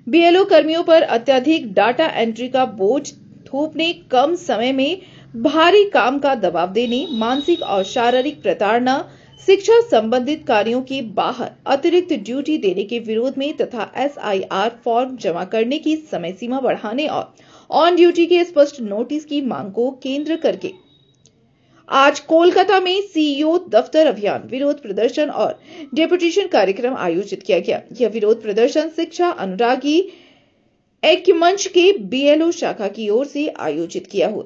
BLO कर्मियों पर अत्यधिक डाटा एंट्री का बोझ थोपने, कम समय में भारी काम का दबाव देने, मानसिक और शारीरिक प्रताड़ना, शिक्षा संबंधित कार्यों के बाहर अतिरिक्त ड्यूटी देने के विरोध में तथा एसआईआर फॉर्म जमा करने की समय सीमा बढ़ाने और ऑन ड्यूटी के स्पष्ट नोटिस की मांग को केंद्र करके आज कोलकाता में सीईओ दफ्तर अभियान विरोध प्रदर्शन और डेपुटेशन कार्यक्रम आयोजित किया गया। यह विरोध प्रदर्शन शिक्षा अनुरागी ऐक्य मंच के बीएलओ शाखा की ओर से आयोजित किया हुआ।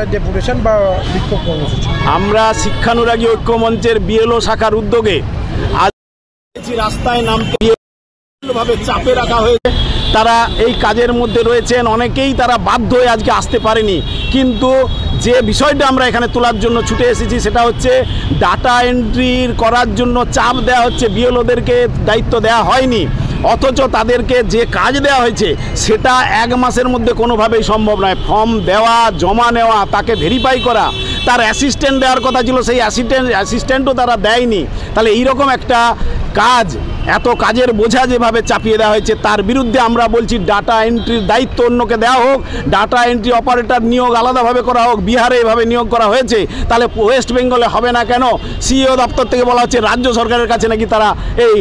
डेपुटेशन बा विक्षोभ কর্মসূচি আমরা শিক্ষানুরাগী ঐক্য মঞ্চের বিএলও শাখার উদ্যোগে আজ রাস্তায় নামতে ভাবে চাপে রাখা হয়েছে। তারা এই কাজের মধ্যে রয়েছেন, অনেকেই তারা বাধ্য হয়ে আজকে আসতে পারেনি, কিন্তু যে বিষয়টা আমরা এখানে তোলার জন্য ছুটে এসেছি সেটা হচ্ছে ডাটা এন্ট্রি করার জন্য চাপ দেওয়া হচ্ছে। বিএলওদেরকে দায়িত্ব দেওয়া হয়নি, অথচ তাদেরকে যে কাজ দেওয়া হয়েছে সেটা এক মাসের মধ্যে কোনোভাবেই সম্ভব নয়। ফর্ম দেওয়া, জমা নেওয়া, তাকে ভেরিফাই করা, তার অ্যাসিস্ট্যান্ট দেওয়ার কথা ছিল, সেই অ্যাসিস্ট্যান্টও তারা দেয়নি। তাহলে এইরকম একটা কাজ, এত কাজের বোঝা যেভাবে চাপিয়ে দেওয়া হয়েছে তার বিরুদ্ধে আমরা বলছি ডাটা এন্ট্রির দায়িত্ব অন্যকে দেওয়া হোক, ডাটা এন্ট্রি অপারেটর নিয়োগ আলাদাভাবে করা হোক। বিহারে এভাবে নিয়োগ করা হয়েছে, তাহলে ওয়েস্ট বেঙ্গলে হবে না কেন? সিইও দপ্তর থেকে বলা হচ্ছে রাজ্য সরকারের কাছে নাকি তারা এই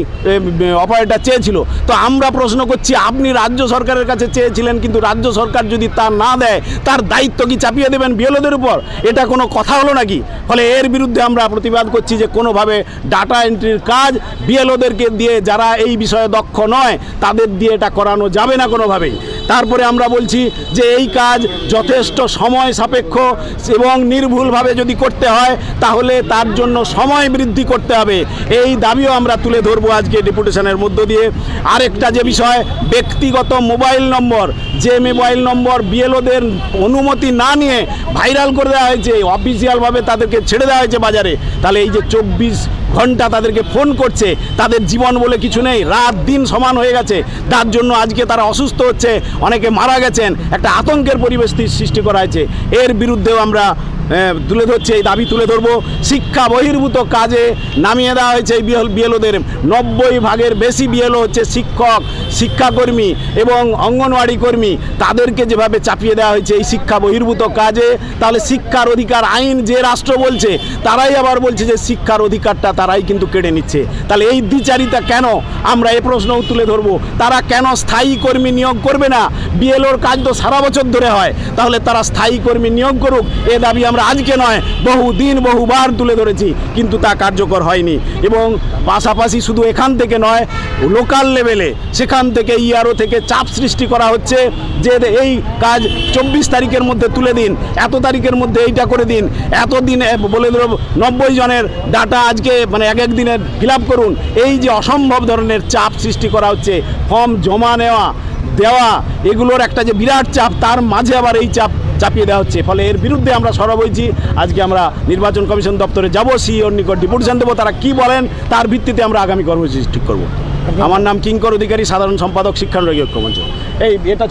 অপারেটর চেয়েছিল। তো আমরা প্রশ্ন করছি, আপনি রাজ্য সরকারের কাছে চেয়েছিলেন, কিন্তু রাজ্য সরকার যদি তা না দেয় তার দায়িত্ব কি চাপিয়ে দেবেন বিএলওদের উপর? এটা কোনো কথা হলো নাকি? ফলে এর বিরুদ্ধে আমরা প্রতিবাদ করছি যে কোনোভাবে ডাটা এন্ট্রির কাজ বিএলওদেরকে দিয়ে, যারা এই বিষয়ে দক্ষ নয় তাদের দিয়ে এটা করানো যাবে না কোনোভাবেই। তারপরে আমরা বলছি যে এই কাজ যথেষ্ট সময় সাপেক্ষ এবং নির্ভুলভাবে যদি করতে হয় তাহলে তার জন্য সময় বৃদ্ধি করতে হবে। এই দাবিও আমরা তুলে ধরবো আজকে ডেপুটেশনের মধ্য দিয়ে। আরেকটা যে বিষয়, ব্যক্তিগত মোবাইল নম্বর, যে মোবাইল নম্বর বিএলওদের অনুমতি না নিয়ে ভাইরাল করে দেওয়া হয়েছে, অফিসিয়ালভাবে তাদেরকে ছেড়ে দেওয়া হয়েছে বাজারে। তাহলে এই যে 24 ঘন্টা তাদেরকে ফোন করছে, তাদের জীবন বলে কিছু নেই, রাত দিন সমান হয়ে গেছে, তার জন্য আজকে তারা অসুস্থ হচ্ছে, অনেকে মারা গেছেন, একটা আতঙ্কের পরিবেশ সৃষ্টি করা হয়েছে। এর বিরুদ্ধেও আমরা তুলে ধরছি, এই দাবি তুলে ধরবো। শিক্ষা বহির্ভূত কাজে নামিয়ে দেওয়া হয়েছে এই বিএলওদের। 90% বেশি বিএলও হচ্ছে শিক্ষক, শিক্ষাকর্মী এবং অঙ্গনওয়াড়ি কর্মী। তাদেরকে যেভাবে চাপিয়ে দেওয়া হয়েছে এই শিক্ষা বহির্ভূত কাজে, তাহলে শিক্ষার অধিকার আইন যে রাষ্ট্র বলছে তারাই আবার বলছে যে শিক্ষার অধিকারটা তারাই কিন্তু কেড়ে নিচ্ছে। তাহলে এই দ্বিচারিতা কেন? আমরা এই প্রশ্নও তুলে ধরবো। তারা কেন স্থায়ী কর্মী নিয়োগ করবে না? বিএলওর কাজ তো সারা বছর ধরে হয়, তাহলে তারা স্থায়ী কর্মী নিয়োগ করুক। এ দাবি আমরা আজকে নয়, বহুদিন বহুবার তুলে ধরেছি, কিন্তু তা কার্যকর হয়নি। এবং পাশাপাশি শুধু এখান থেকে নয়, লোকাল লেভেলে সেখান থেকে ইআরও থেকে চাপ সৃষ্টি করা হচ্ছে যে এই কাজ 24 তারিখের মধ্যে তুলে দিন, এত তারিখের মধ্যে এইটা করে দিন, এত দিন বলে ধরো 90 জনের ডাটা আজকে মানে এক দিনের ফিল আপ করুন। এই যে অসম্ভব ধরনের চাপ সৃষ্টি করা হচ্ছে, ফর্ম জমা নেওয়া দেওয়া, এগুলোর একটা যে বিরাট চাপ, তার মাঝে আবার এই চাপ চাপিয়ে দেওয়া হচ্ছে। ফলে এর বিরুদ্ধে আমরা সরব হয়েছি। আজকে আমরা নির্বাচন কমিশন দপ্তরে যাব, সিইওর নিকট ডেপুটেশন দেবো, তারা কি বলেন তার ভিত্তিতে আমরা আগামী কর্মসূচি ঠিক করব। আমার নাম কিঙ্কর অধিকারী, সাধারণ সম্পাদক শিক্ষানুরাগী ঐক্য মঞ্চ। এটা